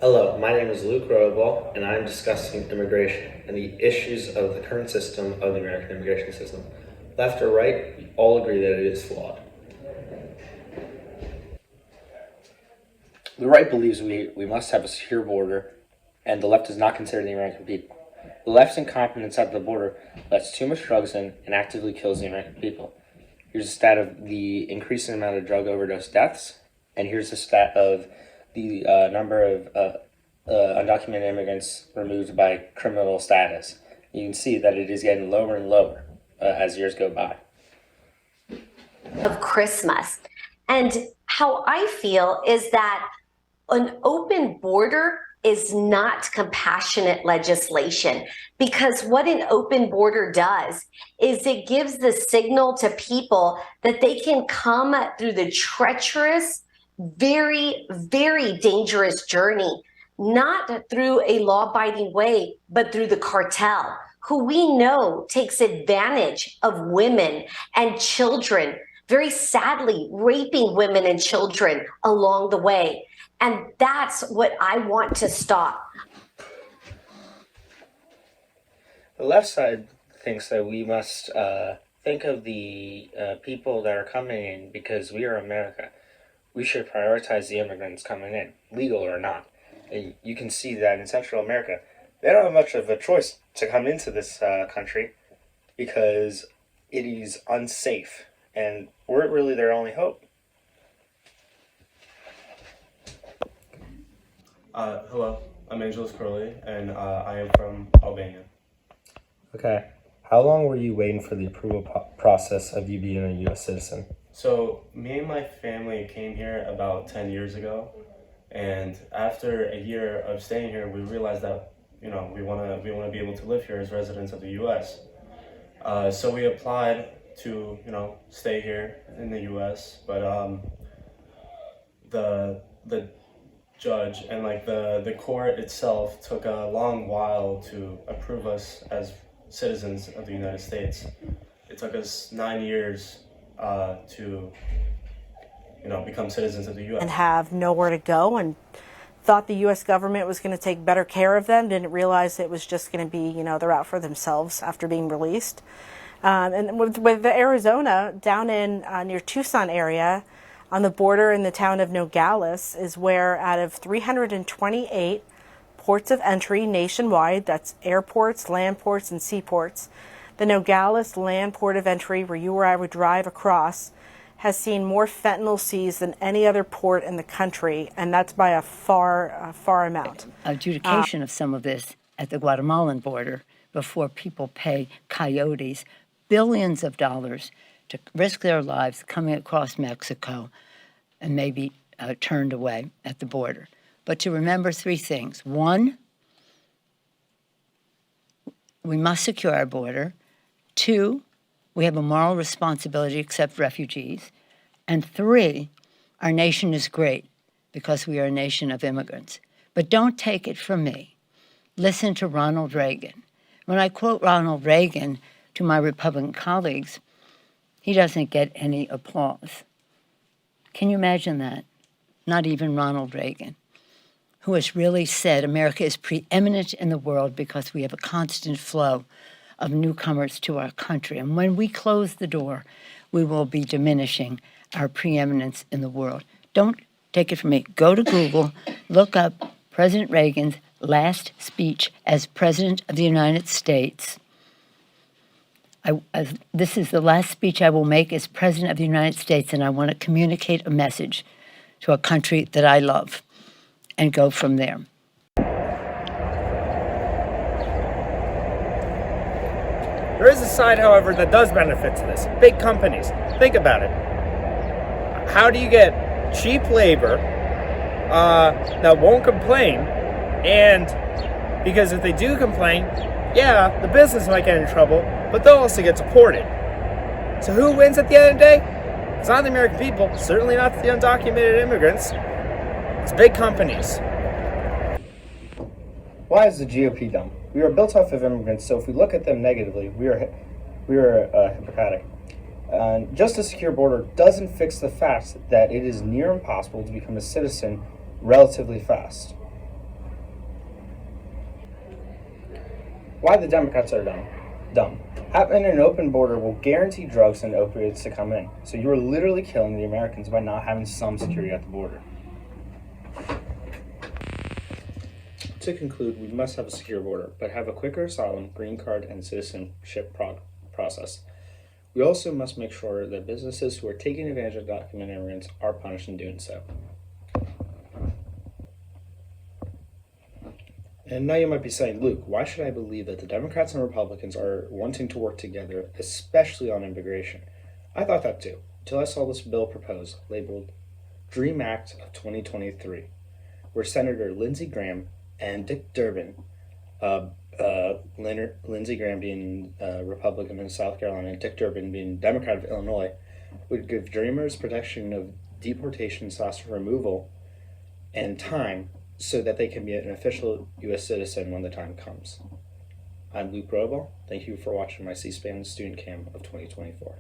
Hello, my name is Luke Roble, and I'm discussing immigration and the issues of the current system of the American immigration system. Left or right, we all agree that it is flawed. The right believes we must have a secure border, and the left does not consider the American people. The left's incompetence at the border lets too much drugs in and actively kills the American people. Here's a stat of the increasing amount of drug overdose deaths, and here's a stat of the number of undocumented immigrants removed by criminal status. You can see that it is getting lower and lower as years go by. Of Christmas. And how I feel is that an open border is not compassionate legislation, because what an open border does is it gives the signal to people that they can come through the treacherous, very, very dangerous journey, not through a law-abiding way, but through the cartel, who we know takes advantage of women and children, very sadly raping women and children along the way. And that's what I want to stop. The left side thinks that we must think of the people that are coming in because we are America. We should prioritize the immigrants coming in, legal or not. And you can see that in Central America, they don't have much of a choice to come into this country because it is unsafe, and we're really their only hope. Hello, I'm Angelos Curley, and I am from Albania. Okay. How long were you waiting for the approval process of you being a U.S. citizen? So, me and my family came here about 10 years ago, and after a year of staying here, we realized that, we want to be able to live here as residents of the U.S. So we applied to, stay here in the U.S., but the judge and the court itself took a long while to approve us as citizens of the United States. It took us 9 years to become citizens of the U.S. and have nowhere to go, and thought the U.S. government was going to take better care of them, didn't realize it was just going to be, they're out for themselves after being released. And with the Arizona, down in near Tucson area, on the border in the town of Nogales, is where out of 328 ports of entry nationwide, that's airports, land ports, and seaports, the Nogales land port of entry, where you or I would drive across, has seen more fentanyl seized than any other port in the country, and that's by a far amount. Adjudication of some of this at the Guatemalan border before people pay coyotes billions of dollars to risk their lives coming across Mexico and maybe turned away at the border. But to remember three things. One, we must secure our border. Two, we have a moral responsibility to accept refugees. And three, our nation is great because we are a nation of immigrants. But don't take it from me. Listen to Ronald Reagan. When I quote Ronald Reagan to my Republican colleagues, he doesn't get any applause. Can you imagine that? Not even Ronald Reagan, who has really said America is preeminent in the world because we have a constant flow of newcomers to our country. And when we close the door, we will be diminishing our preeminence in the world. Don't take it from me. Go to Google, look up President Reagan's last speech as President of the United States. This is the last speech I will make as President of the United States, and I want to communicate a message to a country that I love and go from there. There is a side, however, that does benefit to this. Big companies. Think about it. How do you get cheap labor that won't complain? And because if they do complain, yeah, the business might get in trouble, but they'll also get deported. So who wins at the end of the day? It's not the American people, certainly not the undocumented immigrants. It's big companies. Why is the GOP dumb? We are built off of immigrants, so if we look at them negatively, we are hypocritic. Just a secure border doesn't fix the fact that it is near impossible to become a citizen relatively fast. Why the Democrats are dumb. Having an open border will guarantee drugs and opioids to come in. So you are literally killing the Americans by not having some security at the border. To conclude, we must have a secure border, but have a quicker asylum, green card, and citizenship process. We also must make sure that businesses who are taking advantage of documented immigrants are punished in doing so. And now you might be saying, Luke, why should I believe that the Democrats and Republicans are wanting to work together, especially on immigration? I thought that too, until I saw this bill proposed, labeled Dream Act of 2023, where Senator Lindsey Graham and Dick Durbin, Lindsey Graham being Republican in South Carolina and Dick Durbin being Democrat of Illinois, would give Dreamers protection of deportation/removal and time so that they can be an official U.S. citizen when the time comes. I'm Luke Roble. Thank you for watching my C-SPAN Student Cam of 2024.